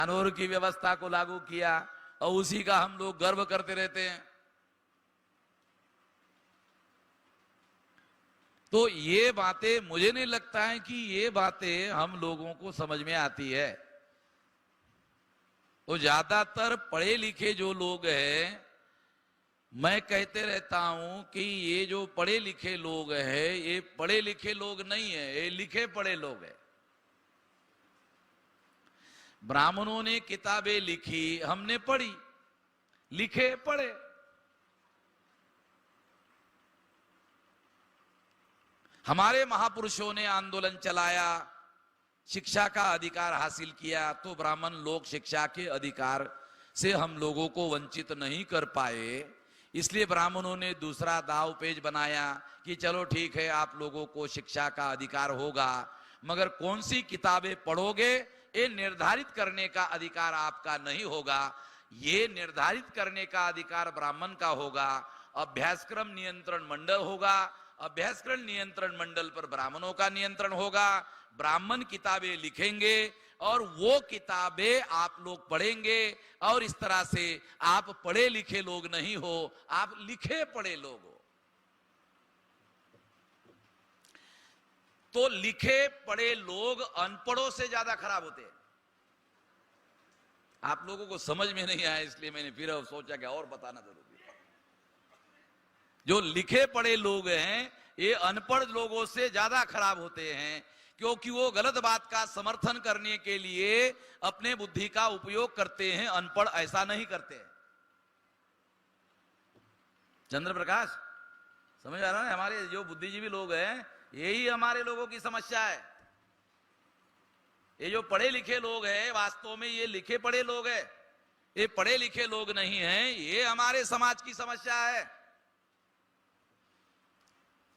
कानून की व्यवस्था को लागू किया और उसी का हम लोग गर्व करते रहते हैं। तो ये बातें, मुझे नहीं लगता है कि ये बातें हम लोगों को समझ में आती है। तो ज्यादातर पढ़े लिखे जो लोग हैं, मैं कहते रहता हूं कि ये जो पढ़े लिखे लोग हैं, ये पढ़े लिखे लोग नहीं है, ये लिखे पढ़े लोग हैं। ब्राह्मणों ने किताबें लिखी, हमने पढ़ी, लिखे पढ़े। हमारे महापुरुषों ने आंदोलन चलाया, शिक्षा का अधिकार हासिल किया, तो ब्राह्मण लोग शिक्षा के अधिकार से हम लोगों को वंचित नहीं कर पाए। इसलिए ब्राह्मणों ने दूसरा दाव पेज बनाया कि चलो ठीक है, आप लोगों को शिक्षा का अधिकार होगा, मगर कौन सी किताबें पढ़ोगे ये निर्धारित करने का अधिकार आपका नहीं होगा। ये निर्धारित करने का अधिकार ब्राह्मण का होगा। अभ्यासक्रम नियंत्रण मंडल होगा, अभ्यासक्रम नियंत्रण मंडल पर ब्राह्मणों का नियंत्रण होगा। ब्राह्मण किताबें लिखेंगे और वो किताबें आप लोग पढ़ेंगे, और इस तरह से आप पढ़े लिखे लोग नहीं हो, आप लिखे पढ़े लोग हो। तो लिखे पढ़े लोग अनपढ़ों से ज्यादा खराब होते हैं। आप लोगों को समझ में नहीं आया, इसलिए मैंने फिर सोचा कि और बताना जरूरी है। जो लिखे पढ़े लोग हैं ये अनपढ़ लोगों से ज्यादा खराब होते हैं, क्योंकि वो गलत बात का समर्थन करने के लिए अपने बुद्धि का उपयोग करते हैं। अनपढ़ ऐसा नहीं करते। चंद्र प्रकाश, समझ आ रहा है? हमारे जो बुद्धिजीवी लोग हैं, यही हमारे लोगों की समस्या है। ये जो पढ़े लिखे लोग हैं, वास्तव में ये लिखे पढ़े लोग हैं, ये पढ़े लिखे लोग नहीं हैं। ये हमारे समाज की समस्या है।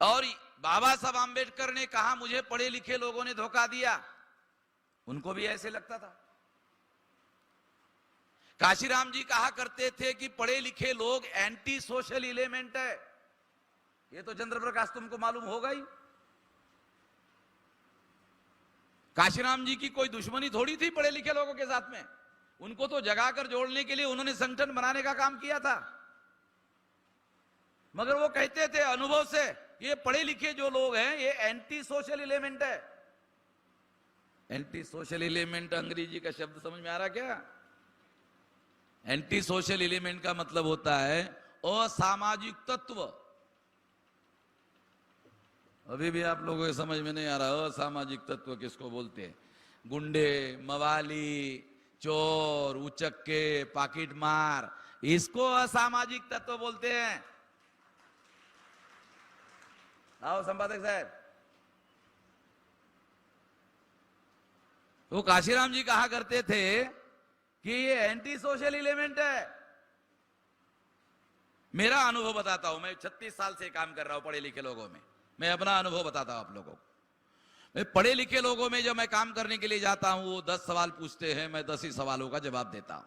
और बाबा साहब आंबेडकर ने कहा, मुझे पढ़े लिखे लोगों ने धोखा दिया। उनको भी ऐसे लगता था। काशीराम जी कहा करते थे कि पढ़े लिखे लोग एंटी सोशल एलिमेंट है। ये तो चंद्र प्रकाश तुमको मालूम होगा ही। काशीराम जी की कोई दुश्मनी थोड़ी थी पढ़े लिखे लोगों के साथ में। उनको तो जगाकर जोड़ने के लिए उन्होंने संगठन बनाने का काम किया था। मगर वो कहते थे अनुभव से, ये पढ़े लिखे जो लोग हैं ये एंटी सोशल एलिमेंट है। एंटी सोशल एलिमेंट अंग्रेजी का शब्द समझ में आ रहा क्या? एंटी सोशल एलिमेंट का मतलब होता है असामाजिक तत्व। अभी भी आप लोगों को समझ में नहीं आ रहा असामाजिक तत्व किसको बोलते हैं? गुंडे, मवाली, चोर, उचक्के, पाकिट मार, इसको असामाजिक तत्व बोलते हैं। आओ संपादक साहब। तो काशीराम जी कहा करते थे कि ये एंटी सोशल एलिमेंट है। मेरा अनुभव बताता हूं, मैं 36 साल से काम कर रहा हूं पढ़े लिखे लोगों में। मैं अपना अनुभव बताता हूं आप लोगों को। मैं पढ़े लिखे लोगों में जब मैं काम करने के लिए जाता हूं, वो 10 सवाल पूछते हैं, मैं 10 ही सवालों का जवाब देता हूं।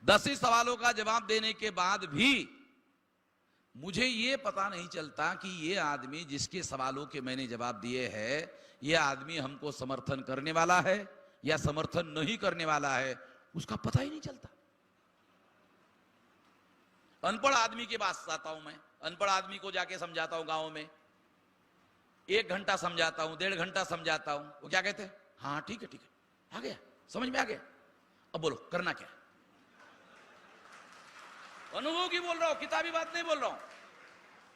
10 ही सवालों का जवाब देने के बाद भी मुझे ये पता नहीं चलता कि ये आदमी जिसके सवालों के मैंने जवाब दिए हैं, ये आदमी हमको समर्थन करने वाला है या समर्थन नहीं करने वाला है, उसका पता ही नहीं चलता। अनपढ़ आदमी के पास आता हूं मैं, अनपढ़ आदमी को जाके समझाता हूं गांव में, 1 घंटा समझाता हूं, 1.5 घंटा समझाता हूं। वो क्या कहते हैं? हाँ ठीक है, आ गया, समझ में आ गया, अब बोलो करना क्या। अनुभव की बोल रहा हूं, किताबी बात नहीं बोल रहा हूं।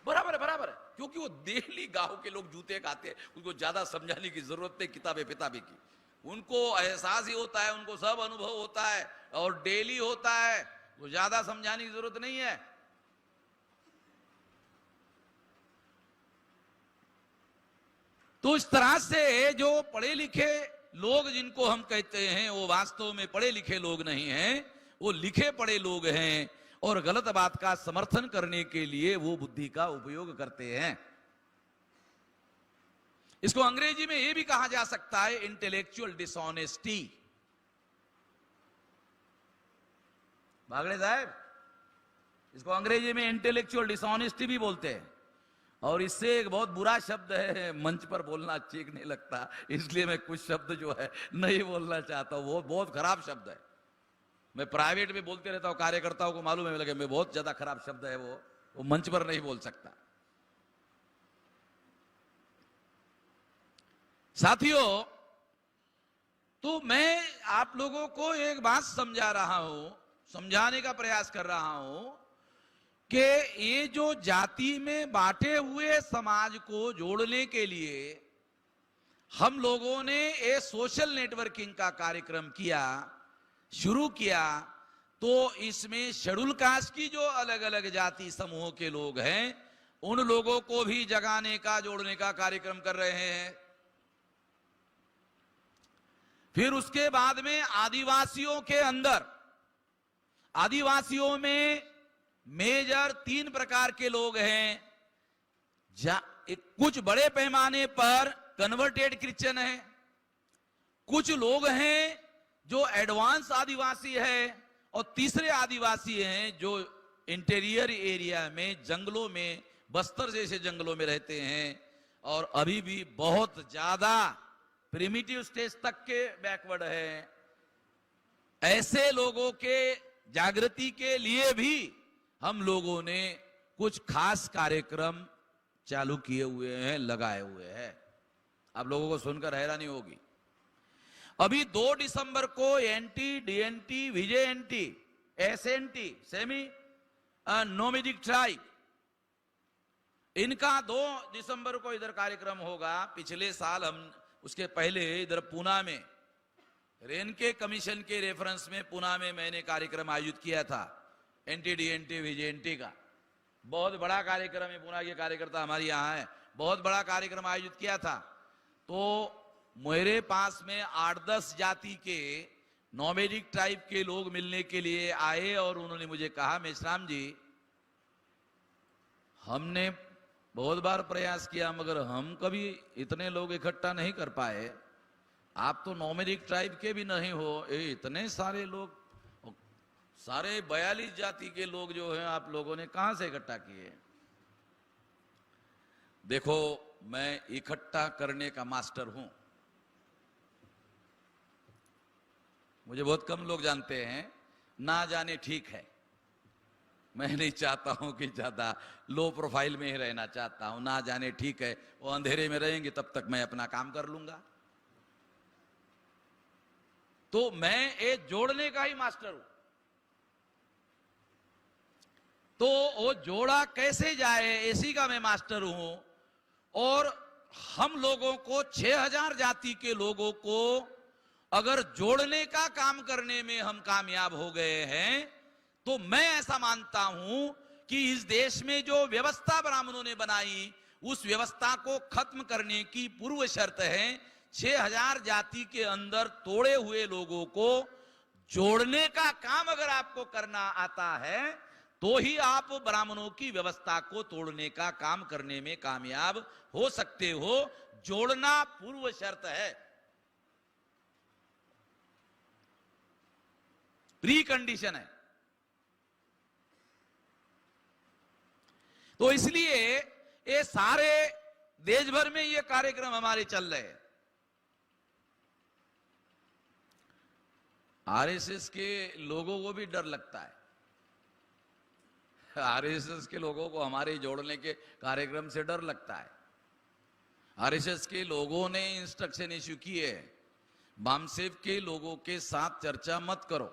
बराबर है, क्योंकि वो दिल्ली गांव के लोग जूते खाते हैं, उनको ज्यादा समझाने की जरूरत नहीं किताबें पिताबे की। उनको एहसास ही होता है, उनको सब अनुभव होता है और डेली होता है, वो ज्यादा समझाने की जरूरत नहीं है। तो इस तरह से जो पढ़े लिखे लोग जिनको हम कहते हैं, वो वास्तव में पढ़े लिखे लोग नहीं हैं, वो लिखे पढ़े लोग हैं और गलत बात का समर्थन करने के लिए वो बुद्धि का उपयोग करते हैं। इसको अंग्रेजी में यह भी कहा जा सकता है इंटेलेक्चुअल डिसऑनेस्टी। भागड़े साहब, इसको अंग्रेजी में इंटेलेक्चुअल डिसऑनेस्टी भी बोलते हैं। और इससे एक बहुत बुरा शब्द है, मंच पर बोलना ठीक नहीं लगता, इसलिए मैं कुछ शब्द जो है नहीं बोलना चाहता हूं। वो बहुत खराब शब्द है। मैं प्राइवेट में बोलते रहता हूं, कार्यकर्ताओं को मालूम है लगे मैं बहुत ज्यादा खराब शब्द है वो मंच पर नहीं बोल सकता। साथियों, तो मैं आप लोगों को एक बात समझा रहा हूं, समझाने का प्रयास कर रहा हूं कि ये जो जाति में बांटे हुए समाज को जोड़ने के लिए हम लोगों ने ये सोशल नेटवर्किंग का कार्यक्रम किया, शुरू किया, तो इसमें शेड्यूल कास्ट की जो अलग अलग जाति समूहों के लोग हैं उन लोगों को भी जगाने का, जोड़ने का कार्यक्रम कर रहे हैं। फिर उसके बाद में आदिवासियों के अंदर, आदिवासियों में मेजर 3 प्रकार के लोग हैं। कुछ बड़े पैमाने पर कन्वर्टेड क्रिश्चियन हैं, कुछ लोग हैं जो एडवांस आदिवासी है, और तीसरे आदिवासी हैं जो इंटीरियर एरिया में, जंगलों में, बस्तर जैसे जंगलों में रहते हैं और अभी भी बहुत ज्यादा प्रिमिटिव स्टेज तक के बैकवर्ड है। ऐसे लोगों के जागृति के लिए भी हम लोगों ने कुछ खास कार्यक्रम चालू किए हुए हैं, लगाए हुए हैं। आप लोगों को सुनकर हैरानी होगी। अभी 2 दिसंबर को NT, DNT, VJNT, SNT, semi nomadic tribe, इनका 2 दिसंबर को इधर कार्यक्रम होगा। पिछले साल हम उसके पहले इधर पूना में रेनके कमीशन के रेफरेंस में पूना में मैंने कार्यक्रम आयोजित किया था, एनटी, डीएनटी, वीजेएनटी का। बहुत बड़ा कार्यक्रम है, पूना के कार्यकर्ता हमारे यहाँ है, बहुत बड़ा कार्यक्रम आयोजित किया था। तो मेरे पास में 8-10 जाति के नोमैडिक ट्राइब के लोग मिलने के लिए आए और उन्होंने मुझे कहा, मेश्राम जी, हमने बहुत बार प्रयास किया मगर हम कभी इतने लोग इकट्ठा नहीं कर पाए। आप तो नोमैडिक ट्राइब के भी नहीं हो, इतने सारे लोग, सारे 42 जाति के लोग जो हैं आप लोगों ने कहां से इकट्ठा किए? देखो, मैं इकट्ठा करने का मास्टर हूं। मुझे बहुत कम लोग जानते हैं, ना जाने ठीक है। मैं नहीं चाहता हूं कि ज्यादा लो प्रोफाइल में ही रहना चाहता हूं, ना जाने ठीक है। वो अंधेरे में रहेंगे तब तक मैं अपना काम कर लूंगा। तो मैं ये जोड़ने का ही मास्टर हूं। तो वो जोड़ा कैसे जाए इसी का मैं मास्टर हूं। और हम लोगों को 6000 जाति के लोगों को अगर जोड़ने का काम करने में हम कामयाब हो गए हैं, तो मैं ऐसा मानता हूं कि इस देश में जो व्यवस्था ब्राह्मणों ने बनाई, उस व्यवस्था को खत्म करने की पूर्व शर्त है 6000 जाति के अंदर तोड़े हुए लोगों को जोड़ने का काम अगर आपको करना आता है तो ही आप ब्राह्मणों की व्यवस्था को तोड़ने का काम करने में कामयाब हो सकते हो। जोड़ना पूर्व शर्त है, प्री कंडीशन है। तो इसलिए ये सारे देश भर में ये कार्यक्रम हमारे चल रहे हैं। आरएसएस के लोगों को भी डर लगता है। आरएसएस के लोगों को हमारे जोड़ने के कार्यक्रम से डर लगता है। आरएसएस के लोगों ने इंस्ट्रक्शन इश्यू किए, बामसेव के लोगों के साथ चर्चा मत करो।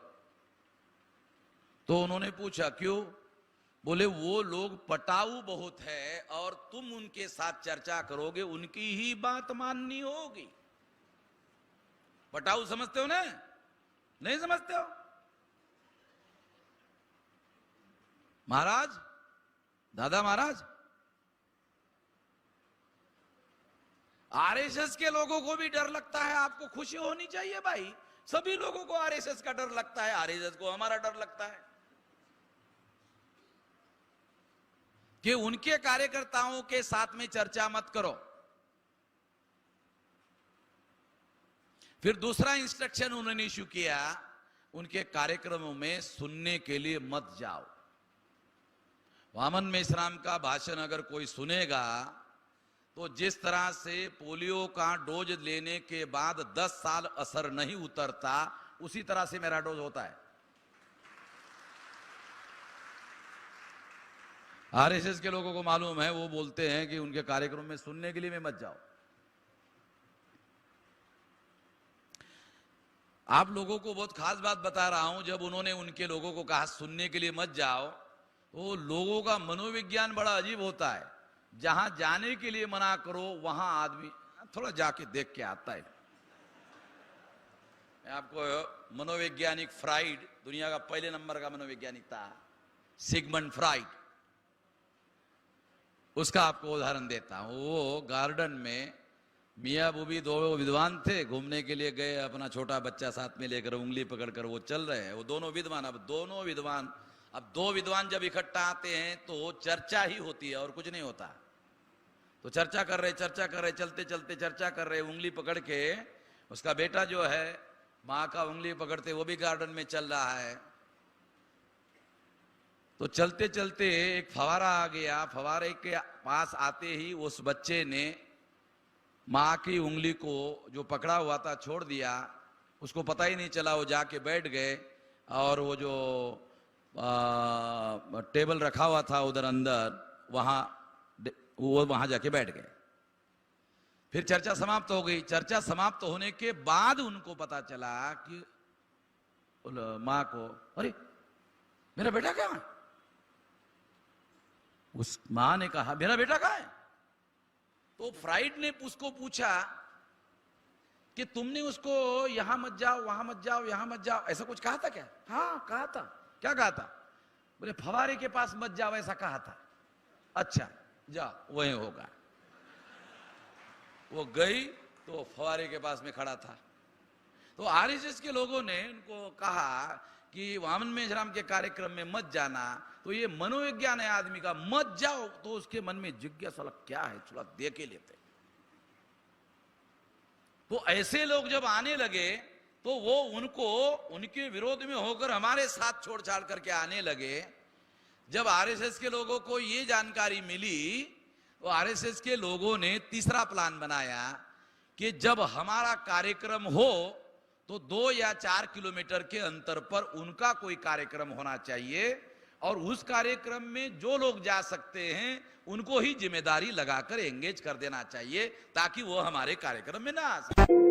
तो उन्होंने पूछा क्यों? बोले वो लोग पटाऊ बहुत है और तुम उनके साथ चर्चा करोगे, उनकी ही बात माननी होगी। पटाऊ समझते हो ना? नहीं समझते हो? महाराज, दादा महाराज, आरएसएस के लोगों को भी डर लगता है। आपको खुशी होनी चाहिए भाई, सभी लोगों को आरएसएस का डर लगता है, आरएसएस को हमारा डर लगता है कि उनके कार्यकर्ताओं के साथ में चर्चा मत करो। फिर दूसरा इंस्ट्रक्शन उन्होंने इश्यू किया, उनके कार्यक्रमों में सुनने के लिए मत जाओ। वामन मेश्राम का भाषण अगर कोई सुनेगा तो जिस तरह से पोलियो का डोज लेने के बाद 10 साल असर नहीं उतरता, उसी तरह से मेरा डोज होता है। आरएसएस के लोगों को मालूम है, वो बोलते हैं कि उनके कार्यक्रम में सुनने के लिए मैं मत जाओ। आप लोगों को बहुत खास बात बता रहा हूं, जब उन्होंने उनके लोगों को कहा सुनने के लिए मत जाओ, तो लोगों का मनोविज्ञान बड़ा अजीब होता है। जहां जाने के लिए मना करो वहां आदमी थोड़ा जाके देख के आता है। मैं आपको मनोवैज्ञानिक फ्राइड, दुनिया का पहले नंबर का मनोवैज्ञानिक था, सिगमंड फ्राइड, उसका आपको उदाहरण देता हूं। वो गार्डन में मियाँ बीबी दो विद्वान थे, घूमने के लिए गए, अपना छोटा बच्चा साथ में लेकर उंगली पकड़कर वो चल रहे हैं। वो दोनों विद्वान, अब दो विद्वान जब इकट्ठा आते हैं तो चर्चा ही होती है और कुछ नहीं होता। तो चर्चा कर रहे चलते चलते चर्चा कर रहे, उंगली पकड़ के। उसका बेटा जो है माँ का उंगली पकड़ते वो भी गार्डन में चल रहा है। तो चलते चलते एक फवारा आ गया, फवारे के पास आते ही उस बच्चे ने माँ की उंगली को जो पकड़ा हुआ था छोड़ दिया, उसको पता ही नहीं चला। वो जाके बैठ गए और वो जो टेबल रखा हुआ था उधर अंदर, वहां जाके बैठ गए। फिर चर्चा समाप्त हो गई। चर्चा समाप्त होने के बाद उनको पता चला कि माँ को, अरे मेरा बेटा कहाँ है? उस माँ ने कहा मेरा बेटा कहाँ है? तो फ्राइड ने उसको पूछा कि तुमने उसको यहां मत जाओ, वहां मत जाओ, यहां मत जाओ, ऐसा कुछ कहा था क्या? हाँ कहा था। क्या कहा था? बोले फवारे के पास मत जाओ, ऐसा कहा था। अच्छा जाओ, वही होगा। वो गई तो फवारे के पास में खड़ा था। तो आरएसएस के लोगों ने उनको कहा कि वामन मेश्राम के कार्यक्रम में मत जाना। तो ये मनोविज्ञान है आदमी का, मत जाओ। तो उसके मन में जिज्ञासा क्या है, थोड़ा देख के लेते। तो ऐसे लोग जब आने लगे तो वो उनको उनके विरोध में होकर हमारे साथ छोड़ छाड़ करके आने लगे। जब आरएसएस के लोगों को ये जानकारी मिली तो आरएसएस के लोगों ने तीसरा प्लान बनाया कि जब हमारा कार्यक्रम हो तो 2 या 4 किलोमीटर के अंतर पर उनका कोई कार्यक्रम होना चाहिए और उस कार्यक्रम में जो लोग जा सकते हैं उनको ही जिम्मेदारी लगाकर एंगेज कर देना चाहिए ताकि वो हमारे कार्यक्रम में ना आ सके।